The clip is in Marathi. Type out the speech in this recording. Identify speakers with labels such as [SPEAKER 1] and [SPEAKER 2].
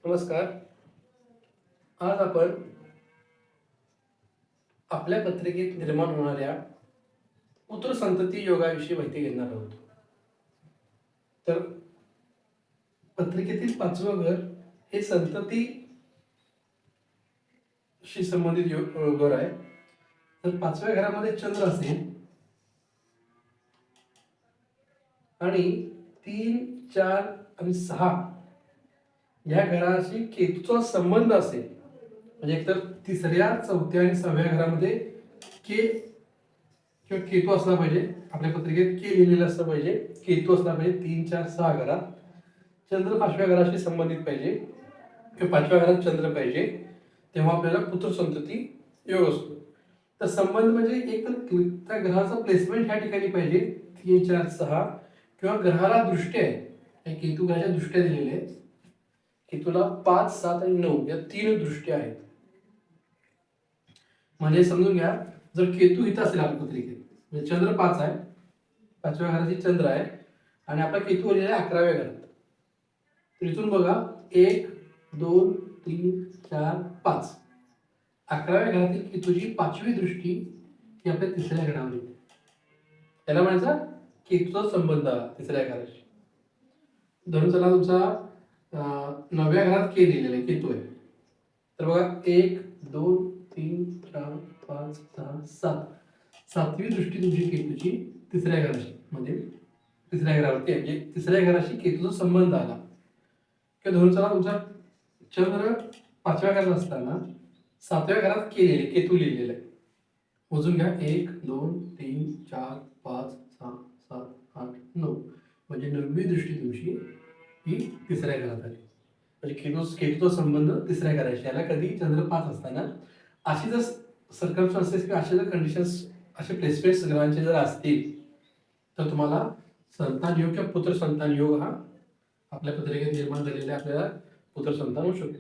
[SPEAKER 1] नमस्कार. आज आपण आपल्या पत्रिकेत निर्माण होणाऱ्या पुत्र संतती योगाविषयी माहिती घेणार आहोत. तर पत्रिकेतील पाचवं घर हे संततीशी संबंधित घर आहे. तर पाचव्या घरामध्ये चंद्र असेल आणि 3, 4 आणि 6 या घराशी केतूचा संबंध असेल, म्हणजे एकतर तिसऱ्या, चौथ्या आणि 6व्या घरामध्ये के किंवा केतू असला पाहिजे. आपल्या पत्रिकेत के लिहिलेलं असलं पाहिजे, केतू असला पाहिजे 3, 4, 6 घरात. चंद्र 5व्या घराशी संबंधित पाहिजे किंवा 5व्या घरात चंद्र पाहिजे, तेव्हा आपल्याला पुत्र संतती योग असतो. तर संबंध म्हणजे एक तर त्या ग्रहाचा प्लेसमेंट ह्या ठिकाणी पाहिजे 3, 4, 6 किंवा ग्रहाला दृष्टी आहे. केतू ग्रहाच्या दृष्ट्या दिलेल्या आहेत. केतूला 5, 7 आणि 9 या 3 दृष्ट्या आहेत. म्हणजे समजून घ्या, जर केतू इथं असेल आपल्या पत्रिकेत, म्हणजे चंद्र 5 आहे, 5व्या घराची चंद्र आहे आणि आपला केतू आलेला आहे 11व्या घरात. तर इथून बघा 1, 2, 3, 4, 5. 11व्या घरातील केतूची 5वी दृष्टी ही आपल्या तिसऱ्या घरावर येते. त्याला म्हणायचा केतूचा संबंध आला तिसऱ्या घराशी. धरून चला तुमचा 9व्या घरात के दिलेला आहे, केतू आहे. तर बघा 1, 2, 3, 4, 5, 6, 7. 7वी दृष्टी तुमची केतूची तिसऱ्या घराशी म्हणजे तिसऱ्या घरावरती आहे, म्हणजे तिसऱ्या घराशी केतूचा संबंध आला. किंवा धरून चला तुमचा चंद्र 5व्या घरात असताना 7व्या घरात केतू लिहिलेलं आहे. मोजून घ्या 1, 2, 3, 4, 5, 6, 7, 8, 9. म्हणजे 9वी दृष्टी तुमची ही तिसऱ्या घरात आली. म्हणजे केतूचा संबंध तिसऱ्या घराशी. याला कधी चंद्र 5 असताना अशी जर सर्कमस्टान्सेस किंवा असे जर कंडिशन्स, असे प्लेसमेंट्स ग्रहांचे जर असतील, तर तुम्हाला संतान योग किंवा पुत्र संतान योग हा आपल्या पत्रिकेत निर्माण झालेला आपल्याला पुत्र संतान होऊ शकतो.